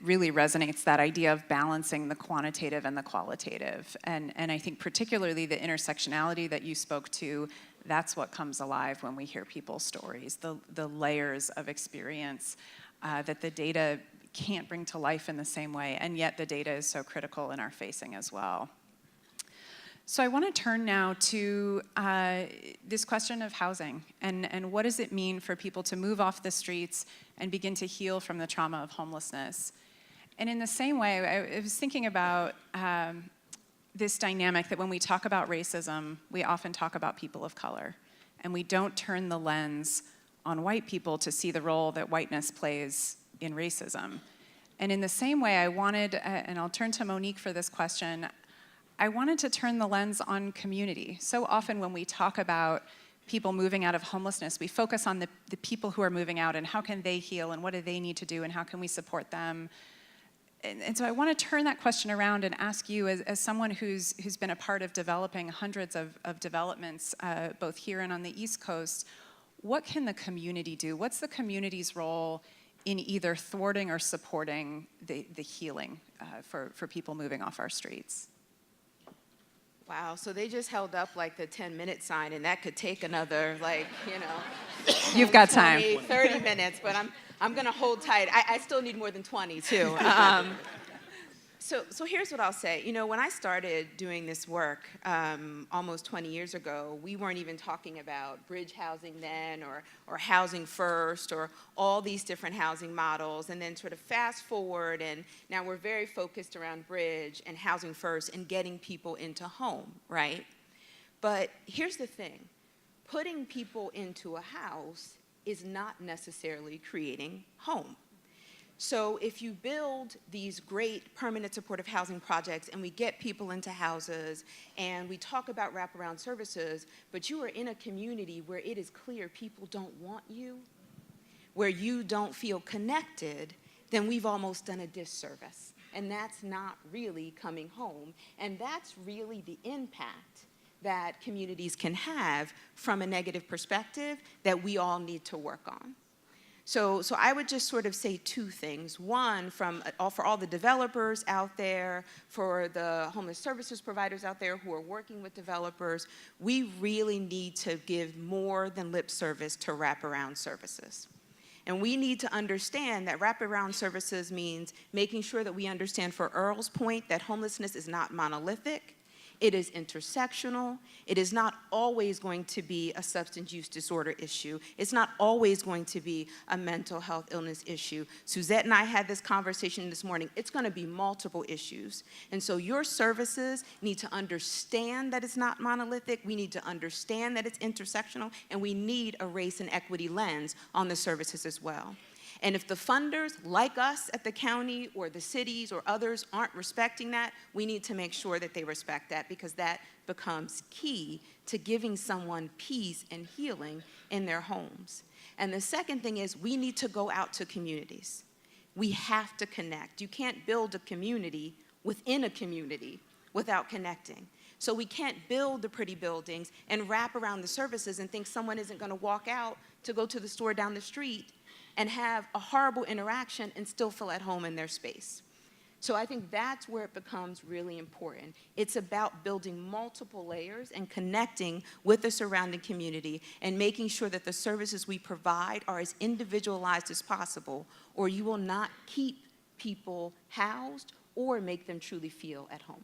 really resonates, that idea of balancing the quantitative and the qualitative. And I think particularly the intersectionality that you spoke to, that's what comes alive when we hear people's stories, the layers of experience that the data can't bring to life in the same way, and yet the data is so critical in our facing as well. So I want to turn now to this question of housing, and what does it mean for people to move off the streets and begin to heal from the trauma of homelessness? And in the same way, I was thinking about this dynamic that when we talk about racism, we often talk about people of color, and we don't turn the lens on white people to see the role that whiteness plays in racism. And in the same way, I wanted, and I'll turn to Monique for this question, I wanted to turn the lens on community. So often when we talk about people moving out of homelessness, we focus on the people who are moving out and how can they heal and what do they need to do and how can we support them. And so I want to turn that question around and ask you, as someone who's been a part of developing hundreds of developments, both here and on the East Coast, what can the community do? What's the community's role in either thwarting or supporting the healing for people moving off our streets? Wow, so they just held up like the 10-minute sign, and that could take another, like, you know. You've got time. 20, 30 minutes, but I'm gonna hold tight. I still need more than 20, too. So here's what I'll say. You know, when I started doing this work almost 20 years ago, we weren't even talking about bridge housing then, or housing first, or all these different housing models. And then sort of fast forward, and now we're very focused around bridge and housing first and getting people into home, right? But here's the thing. Putting people into a house is not necessarily creating home. So if you build these great permanent supportive housing projects and we get people into houses and we talk about wraparound services, but you are in a community where it is clear people don't want you, where you don't feel connected, then we've almost done a disservice. And that's not really coming home. And that's really the impact that communities can have from a negative perspective that we all need to work on. So I would just sort of say two things. One, for all the developers out there, for the homeless services providers out there who are working with developers, we really need to give more than lip service to wraparound services. And we need to understand that wraparound services means making sure that we understand, for Earl's point, that homelessness is not monolithic. It is intersectional. It is not always going to be a substance use disorder issue. It's not always going to be a mental health illness issue. Suzette and I had this conversation this morning. It's going to be multiple issues. And so your services need to understand that it's not monolithic. We need to understand that it's intersectional. And we need a race and equity lens on the services as well. And if the funders, like us at the county or the cities or others, aren't respecting that, we need to make sure that they respect that, because that becomes key to giving someone peace and healing in their homes. And the second thing is we need to go out to communities. We have to connect. You can't build a community within a community without connecting. So we can't build the pretty buildings and wrap around the services and think someone isn't going to walk out to go to the store down the street and have a horrible interaction and still feel at home in their space. So I think that's where it becomes really important. It's about building multiple layers and connecting with the surrounding community and making sure that the services we provide are as individualized as possible, or you will not keep people housed or make them truly feel at home.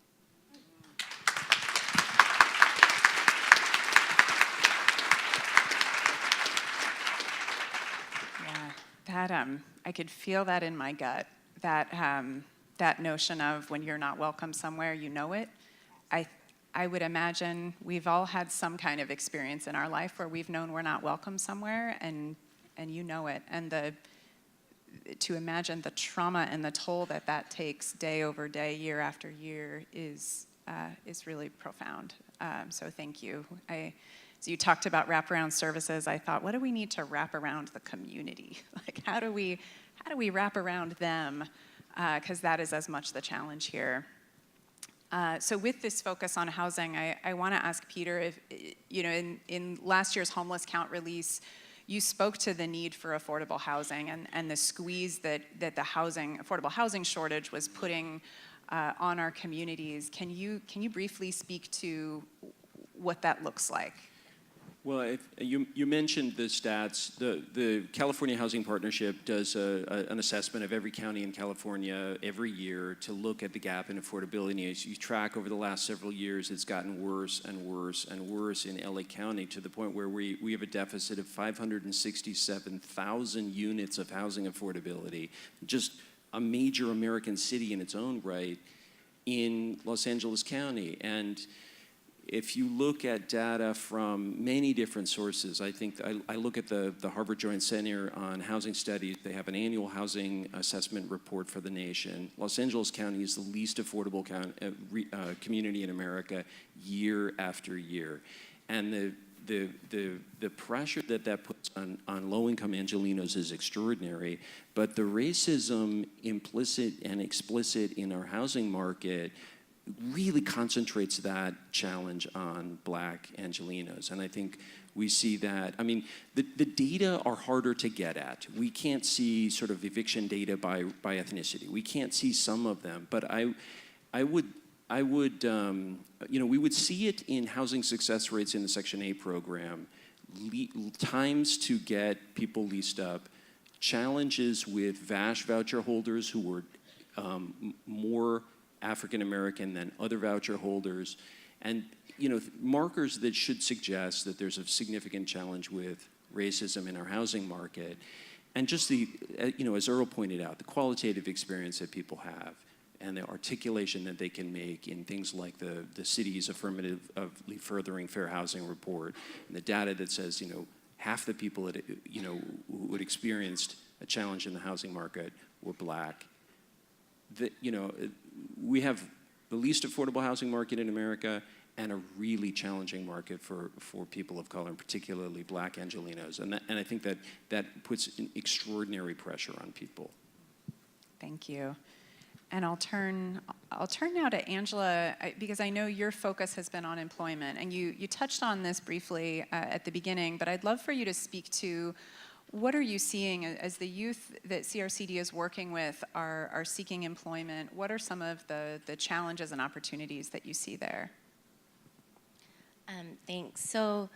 I could feel that in my gut, that notion of when you're not welcome somewhere, you know it. I would imagine we've all had some kind of experience in our life where we've known we're not welcome somewhere, and you know it. And to imagine the trauma and the toll that takes day over day, year after year is really profound. So thank you. So you talked about wraparound services. I thought, what do we need to wrap around the community? Like, how do we wrap around them? Because that is as much the challenge here. So with this focus on housing, I want to ask Peter if, you know, in last year's homeless count release, you spoke to the need for affordable housing and the squeeze that the affordable housing shortage was putting on our communities. Can you briefly speak to what that looks like? Well, you mentioned the stats. The California Housing Partnership does an assessment of every county in California every year to look at the gap in affordability. As you track over the last several years, it's gotten worse and worse and worse in LA County, to the point where we have a deficit of 567,000 units of housing affordability, just a major American city in its own right, in Los Angeles County. And if you look at data from many different sources, I think I look at the Harvard Joint Center on Housing Studies. They have an annual housing assessment report for the nation. Los Angeles County is the least affordable community in America year after year. And the pressure that puts on low-income Angelenos is extraordinary, but the racism implicit and explicit in our housing market really concentrates that challenge on Black Angelenos. And I think we see that. I mean, the data are harder to get at. We can't see sort of eviction data by ethnicity. We can't see some of them, but I would I would, we would see it in housing success rates in the Section 8 program, times to get people leased up, challenges with VASH voucher holders who were more African American than other voucher holders, and markers that should suggest that there's a significant challenge with racism in our housing market, and just the, as Earl pointed out, the qualitative experience that people have and the articulation that they can make in things like the city's affirmatively furthering fair housing report, and the data that says, half the people that, who had experienced a challenge in the housing market were Black. We have the least affordable housing market in America and a really challenging market for people of color, and particularly Black Angelenos. And I think that puts an extraordinary pressure on people. Thank you. And I'll turn now to Angela, because I know your focus has been on employment, and you touched on this briefly at the beginning, but I'd love for you to speak to what are you seeing as the youth that CRCD is working with are seeking employment? What are some of the challenges and opportunities that you see there? Thanks. So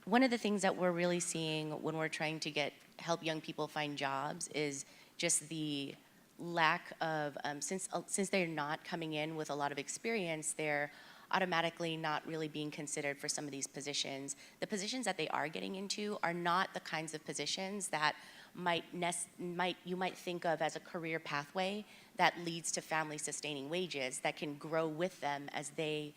one of the things that we're really seeing when we're trying to help young people find jobs is just the lack of, since they're not coming in with a lot of experience, they're automatically not really being considered for some of these positions. The positions that they are getting into are not the kinds of positions that you might think of as a career pathway that leads to family sustaining wages that can grow with them as they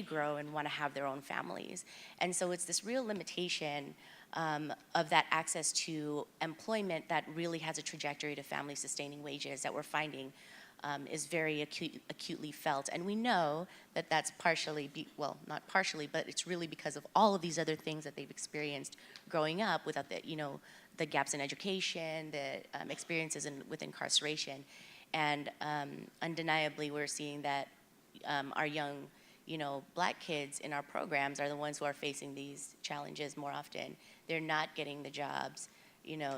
grow and want to have their own families. And so it's this real limitation of that access to employment that really has a trajectory to family sustaining wages that we're finding is very acutely felt. And we know that that's not partially, but it's really because of all of these other things that they've experienced growing up without the gaps in education, the experiences with incarceration. And undeniably, we're seeing that our young Black kids in our programs are the ones who are facing these challenges more often. They're not getting the jobs.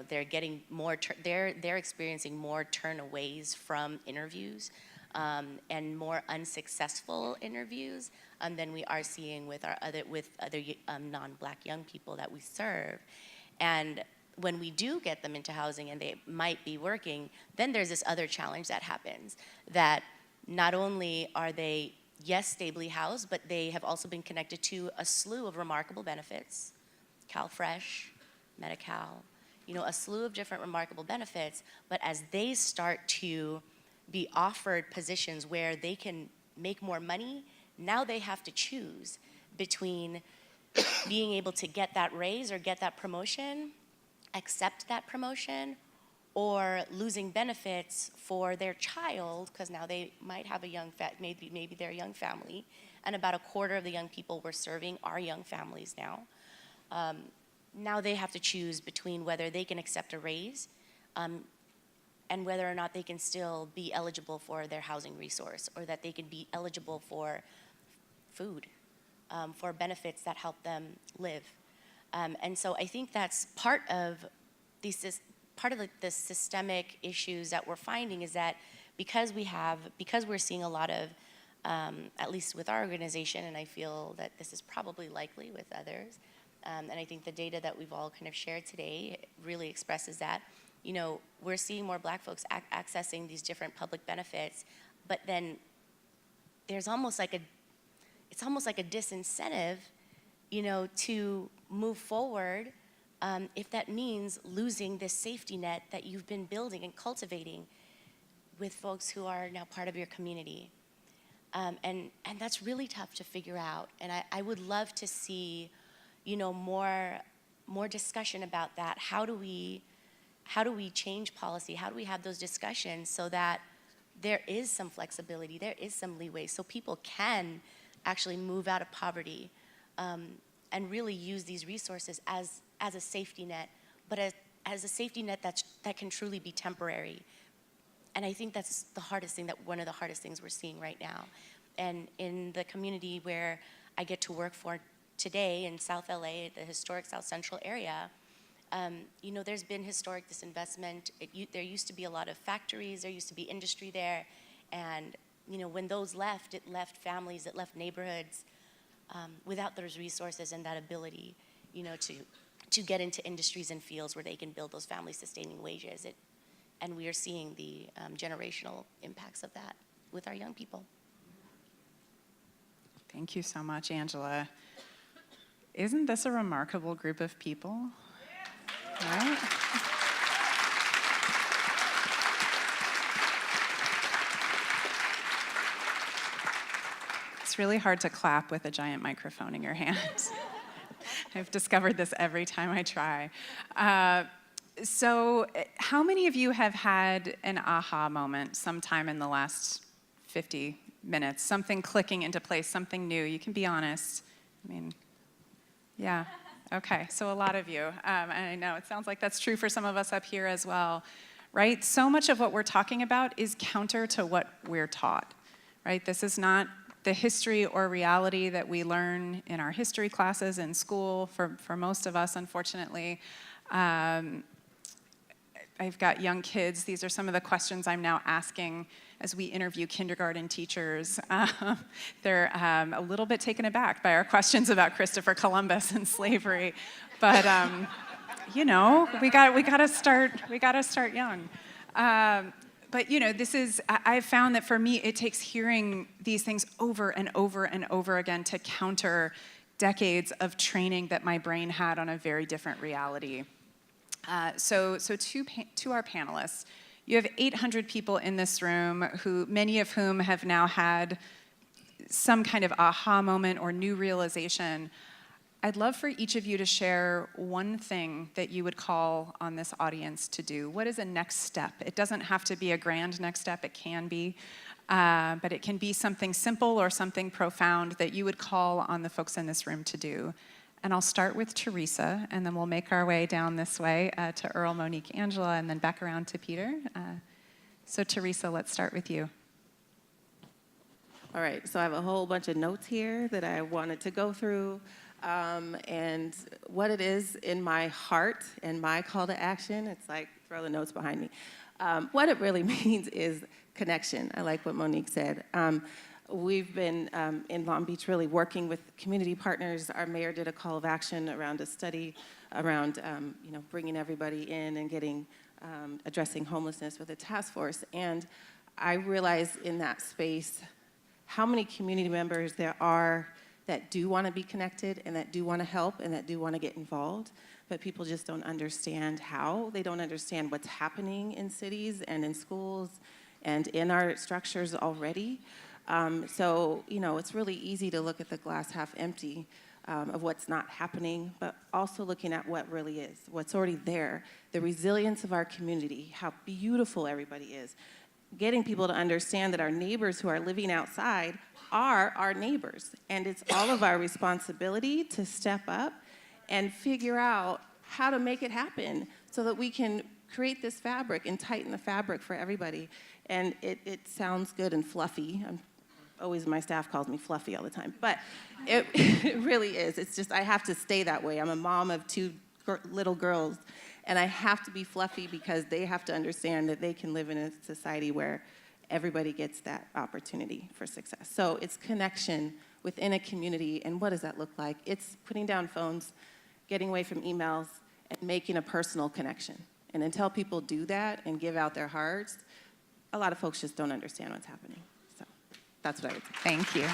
They're getting more. They're experiencing more turnaways from interviews and more unsuccessful interviews than we are seeing with other non-Black young people that we serve. And when we do get them into housing and they might be working, then there's this other challenge that happens, that not only are they stably housed, but they have also been connected to a slew of remarkable benefits, CalFresh, Medi-Cal, a slew of different remarkable benefits. But as they start to be offered positions where they can make more money, now they have to choose between being able to get that raise or get that promotion, accept that promotion, or losing benefits for their child, because now they might have maybe they're a young family, and about a quarter of the young people we're serving are young families now. Now they have to choose between whether they can accept a raise and whether or not they can still be eligible for their housing resource, or that they can be eligible for food, for benefits that help them live. And so I think that's part of the systemic issues that we're finding, is that because we're seeing a lot of, at least with our organization, and I feel that this is probably likely with others, and I think the data that we've all kind of shared today really expresses that, we're seeing more Black folks accessing these different public benefits, but then there's almost like a disincentive, to move forward if that means losing this safety net that you've been building and cultivating with folks who are now part of your community. And that's really tough to figure out. And I would love to see, more discussion about that. How do we change policy? How do we have those discussions so that there is some flexibility, there is some leeway, so people can actually move out of poverty and really use these resources as a safety net, but as a safety net that can truly be temporary. And I think that's one of the hardest things we're seeing right now. And in the community where I get to work for today in South LA, the historic South Central area, there's been historic disinvestment. There used to be a lot of factories, there used to be industry there, and when those left, it left families, it left neighborhoods without those resources and that ability, to get into industries and fields where they can build those family-sustaining wages. And we are seeing the generational impacts of that with our young people. Thank you so much, Angela. Isn't this a remarkable group of people? Right? It's really hard to clap with a giant microphone in your hands. I've discovered this every time I try. So how many of you have had an aha moment sometime in the last 50 minutes? Something clicking into place, something new? You can be honest. I mean, yeah. Okay, so a lot of you. And I know it sounds like that's true for some of us up here as well, right? So much of what we're talking about is counter to what we're taught, right? This is not the history or reality that we learn in our history classes in school for most of us, unfortunately. I've got young kids. These are some of the questions I'm now asking as we interview kindergarten teachers. They're a little bit taken aback by our questions about Christopher Columbus and slavery, but we gotta start young. But this is, I've found that for me, it takes hearing these things over and over and over again to counter decades of training that my brain had on a very different reality. So to our panelists, you have 800 people in this room, many of whom have now had some kind of aha moment or new realization. I'd love for each of you to share one thing that you would call on this audience to do. What is a next step? It doesn't have to be a grand next step, it can be, but it can be something simple or something profound that you would call on the folks in this room to do. And I'll start with Teresa, and then we'll make our way down this way to Earl, Monique, Angela, and then back around to Peter. So Teresa, let's start with you. All right, so I have a whole bunch of notes here that I wanted to go through. And what it is in my heart and my call to action, it's like, throw the notes behind me. What it really means is connection. I like what Monique said. We've been in Long Beach really working with community partners. Our mayor did a call of action around a study around bringing everybody in and addressing homelessness with a task force. And I realized in that space how many community members there are that do want to be connected and that do want to help and that do want to get involved, but people just don't understand how. They don't understand what's happening in cities and in schools and in our structures already. So it's really easy to look at the glass half empty of what's not happening, but also looking at what really is, what's already there, the resilience of our community, how beautiful everybody is, getting people to understand that our neighbors who are living outside are our neighbors, and it's all of our responsibility to step up and figure out how to make it happen so that we can create this fabric and tighten the fabric for everybody. And it sounds good and fluffy. My staff calls me fluffy all the time, but it really is. It's just, I have to stay that way. I'm a mom of two little girls, and I have to be fluffy because they have to understand that they can live in a society where everybody gets that opportunity for success. So it's connection within a community, and what does that look like? It's putting down phones, getting away from emails, and making a personal connection. And until people do that and give out their hearts, a lot of folks just don't understand what's happening. So that's what I would say. Thank you.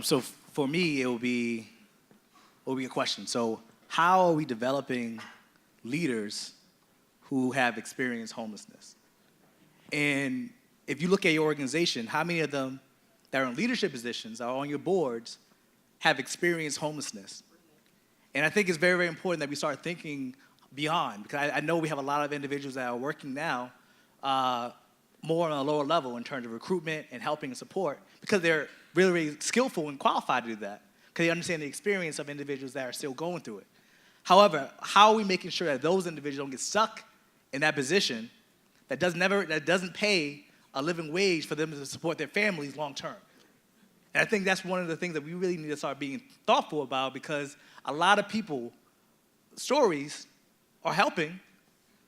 So for me, it will be a question. So how are we developing leaders who have experienced homelessness? And if you look at your organization, how many of them that are in leadership positions or on your boards have experienced homelessness? And I think it's very, very important that we start thinking beyond, because I know we have a lot of individuals that are working now more on a lower level in terms of recruitment and helping and support, because they're really, really skillful and qualified to do that, because they understand the experience of individuals that are still going through it. However, how are we making sure that those individuals don't get stuck in that position that doesn't pay a living wage for them to support their families long term? And I think that's one of the things that we really need to start being thoughtful about, because a lot of people, stories are helping,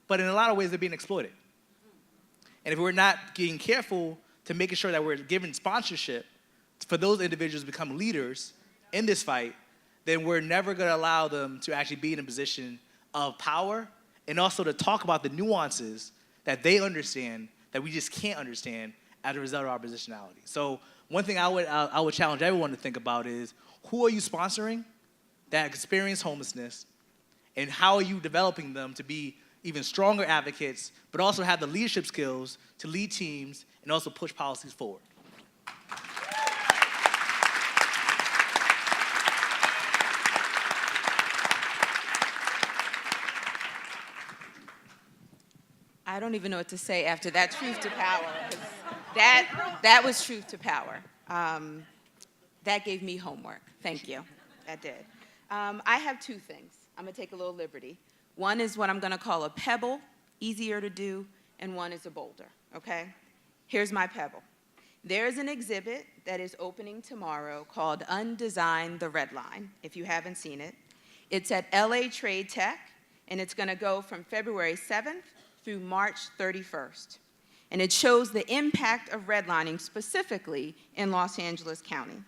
but in a lot of ways they're being exploited. And if we're not being careful to making sure that we're giving sponsorship for those individuals to become leaders in this fight, then we're never going to allow them to actually be in a position of power and also to talk about the nuances that they understand that we just can't understand as a result of our positionality. So one thing I would challenge everyone to think about is, who are you sponsoring that experience homelessness, and how are you developing them to be even stronger advocates, but also have the leadership skills to lead teams and also push policies forward? I don't even know what to say after that truth to power. 'Cause that was truth to power. That gave me homework. Thank you. That did. I have two things. I'm going to take a little liberty. One is what I'm going to call a pebble, easier to do, and one is a boulder, okay? Here's my pebble. There's an exhibit that is opening tomorrow called Undesign the Red Line, if you haven't seen it. It's at LA Trade Tech, and it's going to go from February 7th through March 31st. And it shows the impact of redlining specifically in Los Angeles County.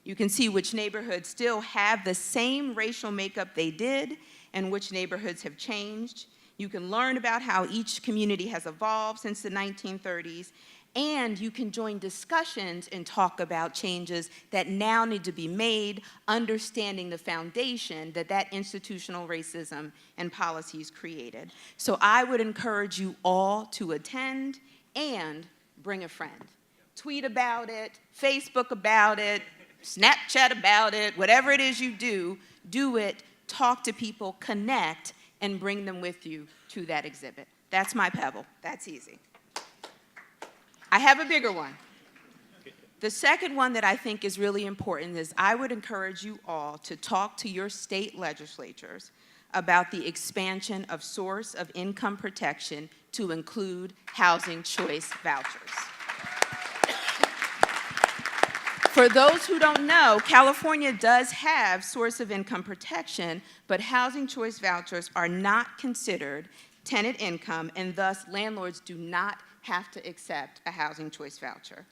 You can see which neighborhoods still have the same racial makeup they did and which neighborhoods have changed. You can learn about how each community has evolved since the 1930s, and you can join discussions and talk about changes that now need to be made, understanding the foundation that institutional racism and policies created. So I would encourage you all to attend and bring a friend. Tweet about it, Facebook about it, Snapchat about it, whatever it is you do, do it, talk to people, connect, and bring them with you to that exhibit. That's my pebble. That's easy. I have a bigger one. The second one that I think is really important is I would encourage you all to talk to your state legislatures about the expansion of source of income protection to include housing choice vouchers. For those who don't know, California does have source of income protection, but housing choice vouchers are not considered tenant income, and thus landlords do not have to accept a housing choice voucher.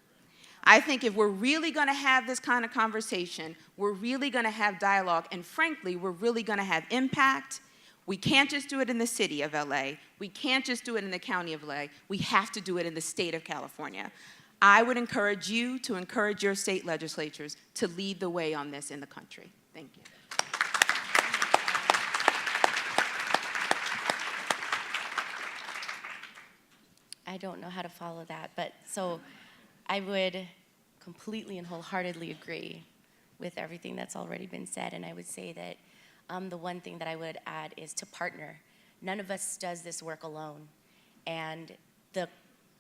I think if we're really going to have this kind of conversation, we're really going to have dialogue, and frankly, we're really going to have impact, we can't just do it in the city of LA. We can't just do it in the county of LA. We have to do it in the state of California. I would encourage you to encourage your state legislatures to lead the way on this in the country. Thank you. I don't know how to follow that, but so I would completely and wholeheartedly agree with everything that's already been said, and I would say that the one thing that I would add is to partner. None of us does this work alone, and the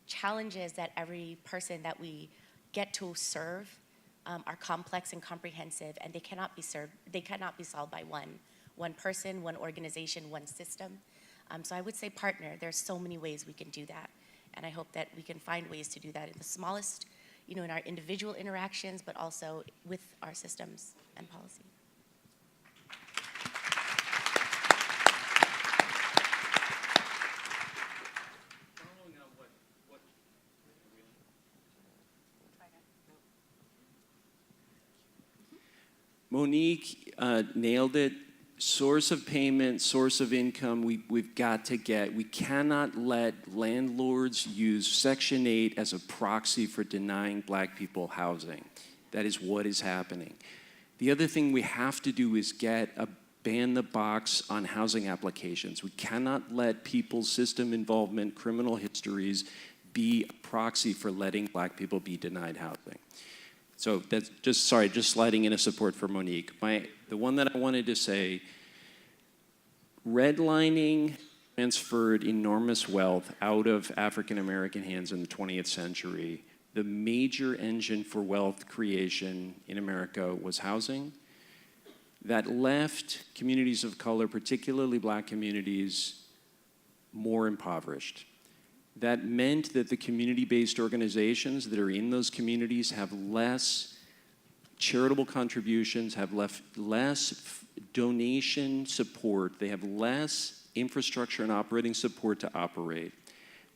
challenges that every person that we get to serve are complex and comprehensive, and they cannot be solved by one person, one organization, one system. So I would say partner. There's so many ways we can do that. And I hope that we can find ways to do that in the smallest, in our individual interactions, but also with our systems and policy. Monique nailed it. Source of payment, source of income, we've got to get. We cannot let landlords use Section 8 as a proxy for denying Black people housing. That is what is happening. The other thing we have to do is ban the box on housing applications. We cannot let people's system involvement, criminal histories be a proxy for letting Black people be denied housing. So that's just sliding in a support for Monique. The one that I wanted to say, redlining transferred enormous wealth out of African American hands in the 20th century. The major engine for wealth creation in America was housing. That left communities of color, particularly Black communities, more impoverished. That meant that the community-based organizations that are in those communities have less charitable contributions, have less donation support, they have less infrastructure and operating support to operate,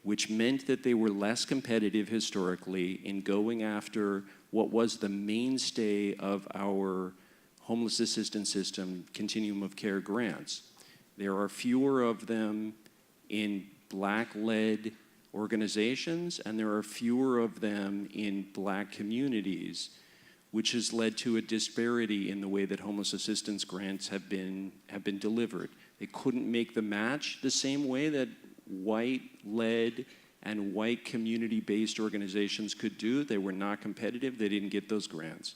which meant that they were less competitive historically in going after what was the mainstay of our homeless assistance system continuum of care grants. There are fewer of them in Black-led organizations, and there are fewer of them in Black communities, which has led to a disparity in the way that homeless assistance grants have been delivered. They couldn't make the match the same way that white-led and white community-based organizations could do. They were not competitive. They didn't get those grants.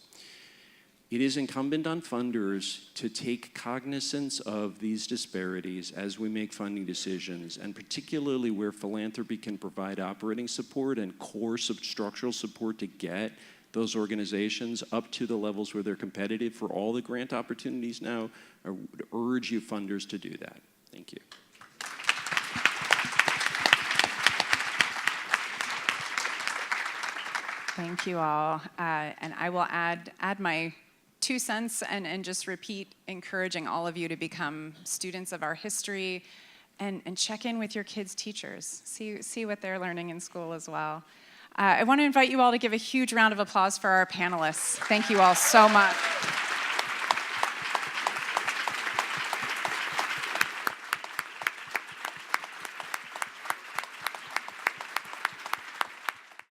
It is incumbent on funders to take cognizance of these disparities as we make funding decisions, and particularly where philanthropy can provide operating support and core structural support to get those organizations up to the levels where they're competitive for all the grant opportunities now. I would urge you funders to do that. Thank you. Thank you all. And I will add my 2 cents and just repeat, encouraging all of you to become students of our history and check in with your kids' teachers. See what they're learning in school as well. I want to invite you all to give a huge round of applause for our panelists. Thank you all so much.